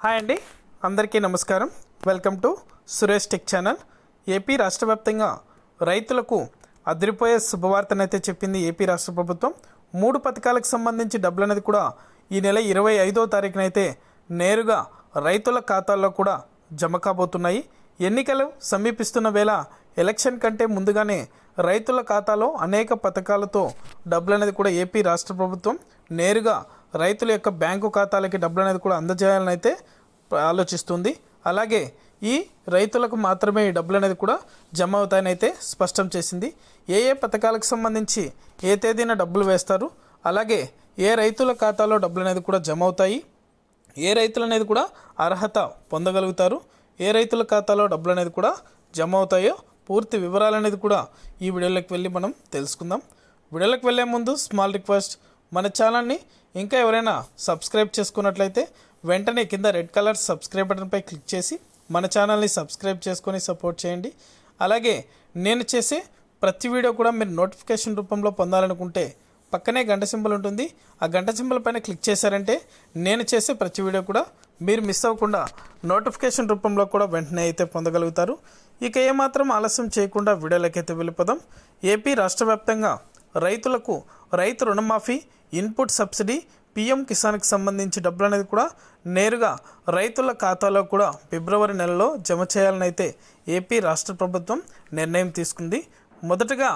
Hi అండి, అందరికీ నమస్కారం. Welcome to Suresh tech channel. AP రాష్ట్ర వ్యాప్తంగా రైతులకు అదిరిపోయే శుభవార్తనైతే చెప్పింది ఏపీ రాష్ట్ర ప్రభుత్వం. 3 పథకాలకు సంబంధించి డబ్బులు అనేది కూడా ఈ నెల 25వ తారీఖునైతే నేరుగా రైతుల ఖాతాల్లో కూడా జమ కాబోతున్నాయి. ఎన్నికలు సమీపిస్తున్న వేళ ఎలక్షన్ కంటే ముందుగానే రైతుల ఖాతాలో అనేక పథకాలతో డబ్బులు అనేది కూడా ఏపీ రాష్ట్ర ప్రభుత్వం నేరుగా రైతుల యొక్క బ్యాంకు ఖాతాలకి డబ్బులు అనేది కూడా అందజేయాలని అయితే ఆలోచిస్తుంది. అలాగే ఈ రైతులకు మాత్రమే ఈ డబ్బులు అనేది కూడా జమ అవుతాయని అయితే స్పష్టం చేసింది. ఏ పథకాలకు సంబంధించి ఏ తేదీన డబ్బులు వేస్తారు, అలాగే ఏ రైతుల ఖాతాలో డబ్బులు అనేది కూడా జమ అవుతాయి, ఏ రైతులు అనేది కూడా అర్హత పొందగలుగుతారు, ఏ రైతుల ఖాతాలో డబ్బులు అనేది కూడా జమ అవుతాయో పూర్తి వివరాలు అనేది కూడా ఈ వీడియోలోకి వెళ్ళి మనం తెలుసుకుందాం. వీడియోలోకి వెళ్ళే ముందు స్మాల్ రిక్వెస్ట్, మన ఛానల్ని ఇంకా ఎవరైనా సబ్స్క్రైబ్ చేసుకున్నట్లయితే వెంటనే కింద రెడ్ కలర్ సబ్స్క్రైబ్ బటన్పై క్లిక్ చేసి మన ఛానల్ని సబ్స్క్రైబ్ చేసుకొని సపోర్ట్ చేయండి. అలాగే నేను చేసే ప్రతి వీడియో కూడా మీరు నోటిఫికేషన్ రూపంలో పొందాలనుకుంటే పక్కనే గంట సింబల్ ఉంటుంది. ఆ గంట సింబల్ పైన క్లిక్ చేశారంటే నేను చేసే ప్రతి వీడియో కూడా మీరు మిస్ అవ్వకుండా నోటిఫికేషన్ రూపంలో కూడా వెంటనే అయితే పొందగలుగుతారు. ఇక ఏమాత్రం ఆలస్యం చేయకుండా వీడియోలోకి అయితే వెళ్ళిపోదాం. ఏపీ రాష్ట్ర వ్యాప్తంగా రైతులకు రైతు రుణమాఫీ, ఇన్పుట్ సబ్సిడీ, పిఎం కిసాన్కి సంబంధించి డబ్బులు అనేది కూడా నేరుగా రైతుల ఖాతాలో కూడా ఫిబ్రవరి నెలలో జమ చేయాలని అయితే ఏపీ రాష్ట్ర ప్రభుత్వం నిర్ణయం తీసుకుంది. మొదటగా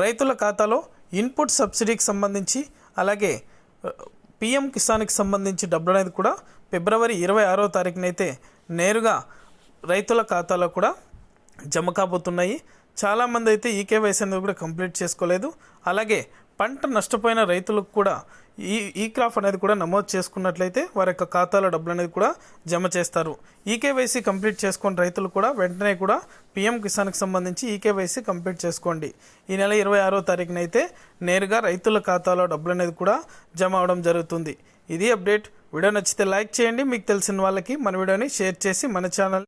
రైతుల ఖాతాలో ఇన్పుట్ సబ్సిడీకి సంబంధించి అలాగే పిఎం కిసాన్కి సంబంధించి డబ్బులు అనేది కూడా ఫిబ్రవరి 26వ తారీఖునైతే నేరుగా రైతుల ఖాతాలో కూడా జమ కాబోతున్నాయి. చాలామంది అయితే ఈకేవైసీ అనేది కూడా కంప్లీట్ చేసుకోలేదు. అలాగే పంట నష్టపోయిన రైతులకు కూడా ఈ క్రాప్ అనేది కూడా నమోదు చేసుకున్నట్లయితే వారి యొక్క ఖాతాలో డబ్బులు అనేది కూడా జమ చేస్తారు. ఈకేవైసీ కంప్లీట్ చేసుకున్న రైతులు కూడా వెంటనే కూడా పిఎం కిసాన్కి సంబంధించి ఈకేవైసీ కంప్లీట్ చేసుకోండి. ఈ నెల 26వ తారీఖునైతే నేరుగా రైతుల ఖాతాలో డబ్బులు అనేది కూడా జమ అవడం జరుగుతుంది. ఇది అప్డేట్. వీడియో నచ్చితే లైక్ చేయండి, మీకు తెలిసిన వాళ్ళకి మన వీడియోని షేర్ చేసి మన ఛానల్